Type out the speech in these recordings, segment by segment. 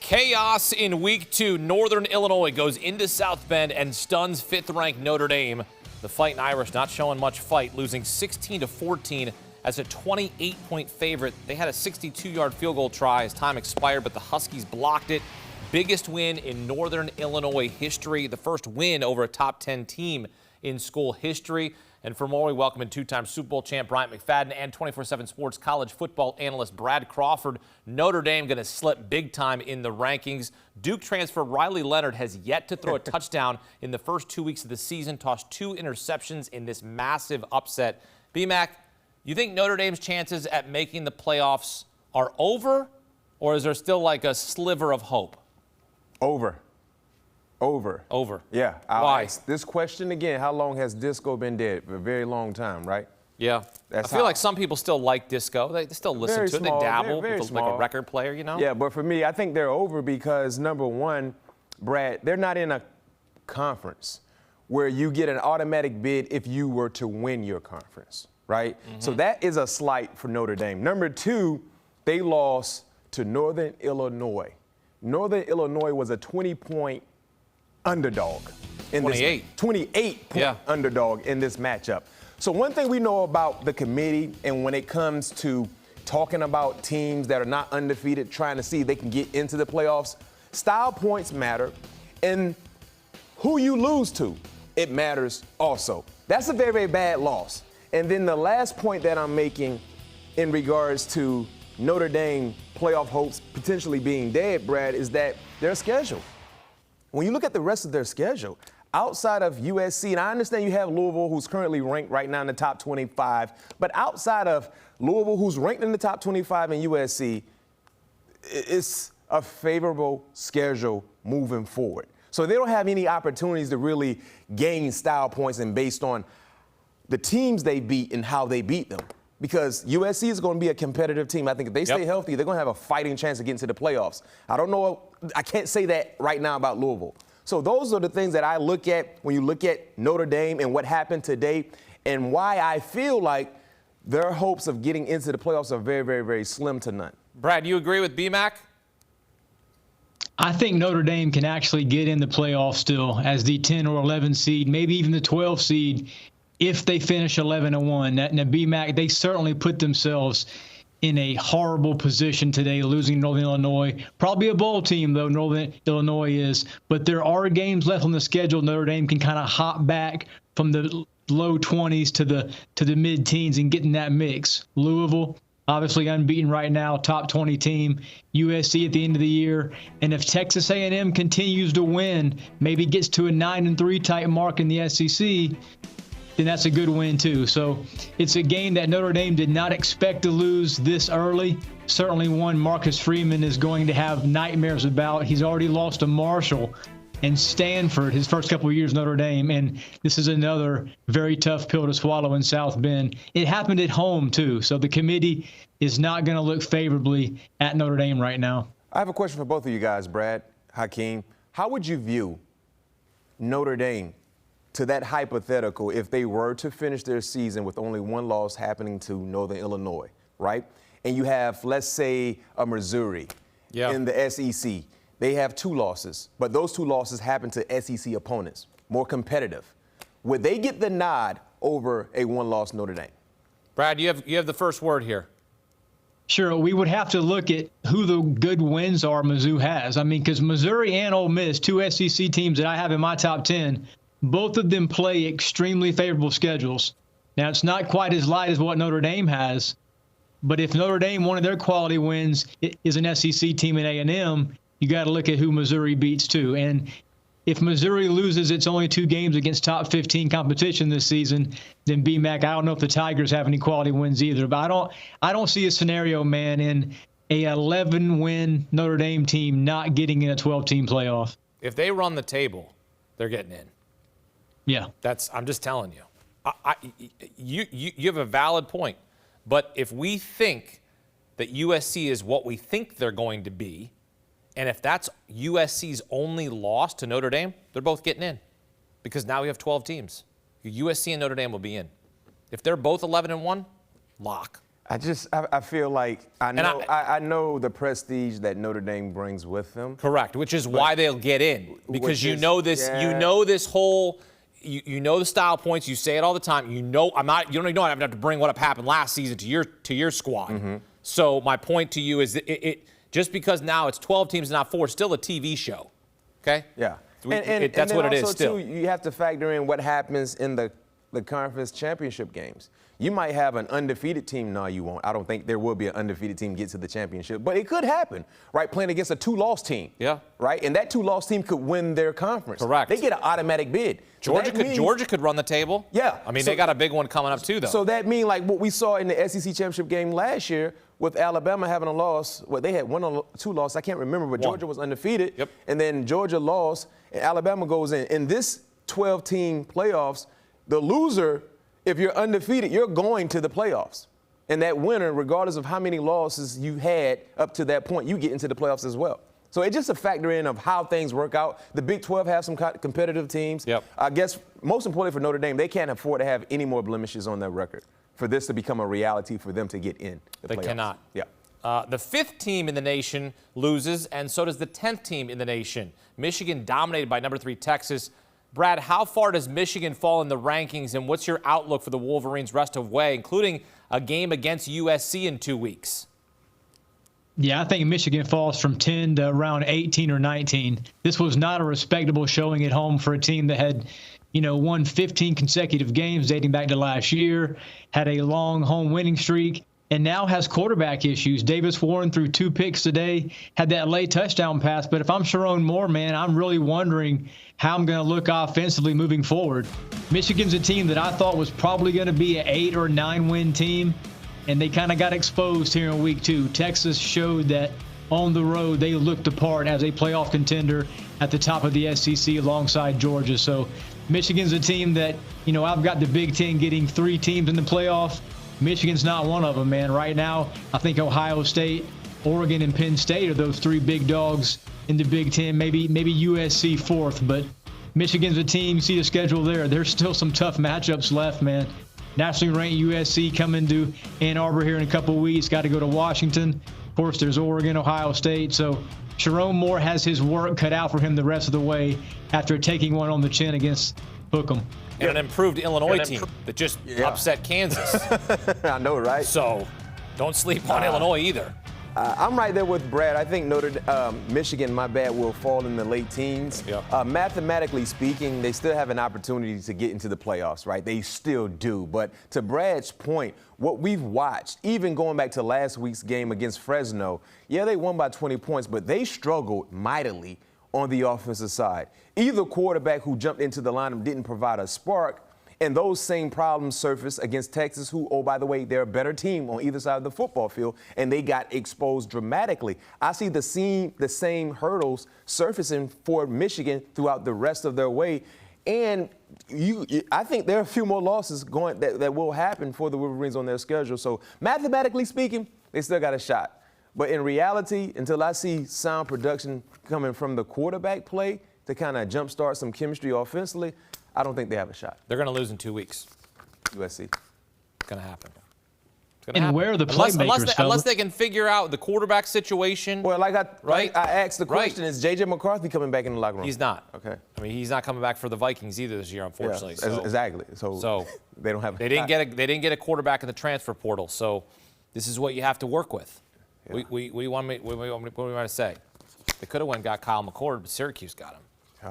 Chaos in week 2. Northern Illinois goes into South Bend and stuns 5th-ranked Notre Dame. The Fighting Irish not showing much fight, losing 16-14 as a 28-point favorite. They had a 62-yard field goal try as time expired, but the Huskies blocked it. Biggest win in Northern Illinois history, the first win over a top 10 team in school history. And for more, we welcome in two-time Super Bowl champ Bryant McFadden and 24/7 Sports college football analyst Brad Crawford. Notre Dame going to slip big time in the rankings. Duke transfer Riley Leonard has yet to throw a touchdown in the first 2 weeks of the season, tossed 2 interceptions in this massive upset. B-Mac, you think Notre Dame's chances at making the playoffs are over, or is there still like a sliver of hope? Over. Yeah. Why? Ask this question again. How long has disco been dead? A very long time, right? Yeah. I feel like some people still like disco. They still listen to it. They dabble with like a record player, you know? Yeah, but for me, I think they're over because, number one, Brad, they're not in a conference where you get an automatic bid if you were to win your conference, right? So that is a slight for Notre Dame. Number two, they lost to Northern Illinois. Northern Illinois was a 20-point underdog in 28-point underdog in this matchup. So one thing we know about the committee, and when it comes to talking about teams that are not undefeated, trying to see if they can get into the playoffs, style points matter, and who you lose to, it matters also. That's a very, very bad loss. And then the last point that I'm making in regards to Notre Dame playoff hopes potentially being dead, Brad, is that their schedule. When you look at the rest of their schedule, outside of USC, and I understand you have Louisville, who's currently ranked right now in the top 25, but outside of Louisville, who's ranked in the top 25 in USC, it's a favorable schedule moving forward. So they don't have any opportunities to really gain style points and based on the teams they beat and how they beat them. Because USC is going to be a competitive team. I think if they stay healthy, they're going to have a fighting chance to get into the playoffs. I don't know. I can't say that right now about Louisville. So those are the things that I look at when you look at Notre Dame and what happened today and why I feel like their hopes of getting into the playoffs are very, very, very slim to none. Brad, you agree with B-Mac? I think Notre Dame can actually get in the playoffs still as the 10 or 11 seed, maybe even the 12 seed, if they finish 11-1. Now, B-Mac, they certainly put themselves in a horrible position today, losing Northern Illinois. Probably a bowl team, though, Northern Illinois is. But there are games left on the schedule. Notre Dame can kind of hop back from the low 20s to the mid-teens and get in that mix. Louisville, obviously unbeaten right now, top 20 team. USC at the end of the year. And if Texas A&M continues to win, maybe gets to a 9-3 type mark in the SEC, then that's a good win too. So it's a game that Notre Dame did not expect to lose this early. Certainly one Marcus Freeman is going to have nightmares about. He's already lost to Marshall and Stanford his first couple of years Notre Dame, and this is another very tough pill to swallow in South Bend. It happened at home too, so the committee is not going to look favorably at Notre Dame right now. I have a question for both of you guys, Brad, Hakeem. How would you view Notre Dame to that hypothetical if they were to finish their season with only one loss happening to Northern Illinois, right? And you have, let's say, a Missouri in the SEC. They have 2 losses, but those 2 losses happen to SEC opponents, more competitive. Would they get the nod over a one-loss Notre Dame? Brad, you have the first word here. Sure, we would have to look at who the good wins are Mizzou has. I mean, because Missouri and Ole Miss, 2 SEC teams that I have in my top 10, both of them play extremely favorable schedules. Now, it's not quite as light as what Notre Dame has, but if Notre Dame, one of their quality wins, is an SEC team in A&M, you got to look at who Missouri beats too. And if Missouri loses its only 2 games against top 15 competition this season, then B-Mac, I don't know if the Tigers have any quality wins either. But I don't see a scenario, man, in a 11-win Notre Dame team not getting in a 12-team playoff. If they run the table, they're getting in. Yeah. I'm just telling you. You have a valid point. But if we think that USC is what we think they're going to be, and if that's USC's only loss to Notre Dame, they're both getting in. Because now we have 12 teams. USC and Notre Dame will be in. If they're both 11-1, lock. I feel like I know the prestige that Notre Dame brings with them. Correct, which is why they'll get in, because you know this whole. You know the style points. You say it all the time. You know you don't have to bring what happened last season to your squad. Mm-hmm. So my point to you is that just because now it's 12 teams and not 4, it's still a TV show. Okay? Yeah. That's what it is still. Too, you have to factor in what happens in the conference championship games. You might have an undefeated team. No, you won't. I don't think there will be an undefeated team get to the championship. But it could happen, right? Playing against a 2-loss team. Yeah. Right? And that 2-loss team could win their conference. Correct. They get an automatic bid. Georgia could run the table. Yeah. I mean, they got a big one coming up too, though. So that means like what we saw in the SEC championship game last year with Alabama having a loss. Well, they had 1 or 2 losses. I can't remember, but Georgia was undefeated. Yep. And then Georgia lost, and Alabama goes in. In this 12-team playoffs, the loser, if you're undefeated, you're going to the playoffs. And that winner, regardless of how many losses you had up to that point, you get into the playoffs as well. So it's just a factor in of how things work out. The Big 12 has some competitive teams. Yep. I guess most importantly for Notre Dame, they can't afford to have any more blemishes on their record for this to become a reality for them to get in the playoffs. They cannot. Yeah. The 5th team in the nation loses, and so does the 10th team in the nation. Michigan dominated by number 3 Texas. Brad, how far does Michigan fall in the rankings, and what's your outlook for the Wolverines' rest of way, including a game against USC in 2 weeks? Yeah, I think Michigan falls from 10 to around 18 or 19. This was not a respectable showing at home for a team that had, won 15 consecutive games dating back to last year, had a long home winning streak, and now has quarterback issues. Davis Warren threw 2 picks today, had that late touchdown pass. But if I'm Sharon Moore, man, I'm really wondering how I'm going to look offensively moving forward. Michigan's a team that I thought was probably going to be an 8 or 9 win team, and they kind of got exposed here in week 2. Texas showed that on the road they looked the part as a playoff contender at the top of the SEC alongside Georgia. So Michigan's a team that, I've got the Big Ten getting 3 teams in the playoff. Michigan's not one of them, man. Right now, I think Ohio State, Oregon, and Penn State are those 3 big dogs in the Big Ten, maybe USC 4th. But Michigan's a team, you see the schedule there. There's still some tough matchups left, man. Nationally ranked USC coming to Ann Arbor here in a couple of weeks. Got to go to Washington. Of course, there's Oregon, Ohio State. So Sharon Moore has his work cut out for him the rest of the way after taking one on the chin against Hookham. And an improved Illinois team that just upset Kansas. I know, right? So don't sleep on Illinois either. I'm right there with Brad. I think Michigan, will fall in the late teens. Yep. Mathematically speaking, they still have an opportunity to get into the playoffs, right? They still do. But to Brad's point, what we've watched, even going back to last week's game against Fresno, they won by 20 points, but they struggled mightily on the offensive side. Either quarterback who jumped into the lineup didn't provide a spark, and those same problems surfaced against Texas, who, oh, by the way, they're a better team on either side of the football field, and they got exposed dramatically. I see the same hurdles surfacing for Michigan throughout the rest of their way, and I think there are a few more losses going that will happen for the Wolverines on their schedule. So mathematically speaking, they still got a shot. But in reality, until I see sound production coming from the quarterback play to kind of jumpstart some chemistry offensively, I don't think they have a shot. They're going to lose in 2 weeks. USC. It's going to happen. And where are the playmakers? Unless they can figure out the quarterback situation. Well, I asked the question, is J.J. McCarthy coming back in the locker room? He's not. Okay. I mean, he's not coming back for the Vikings either this year, unfortunately. Yeah, exactly. So they don't have. They didn't get a quarterback in the transfer portal. So this is what you have to work with. Yeah. What do you want me to say? They could have went and got Kyle McCord, but Syracuse got him.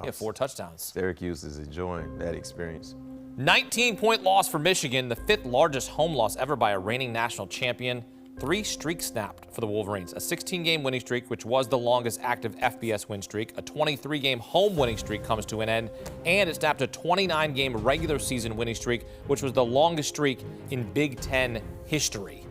He had 4 touchdowns. Syracuse is enjoying that experience. 19-point loss for Michigan, the 5th largest home loss ever by a reigning national champion. 3 streaks snapped for the Wolverines. A 16-game winning streak, which was the longest active FBS win streak. A 23-game home winning streak comes to an end. And it snapped a 29-game regular season winning streak, which was the longest streak in Big Ten history.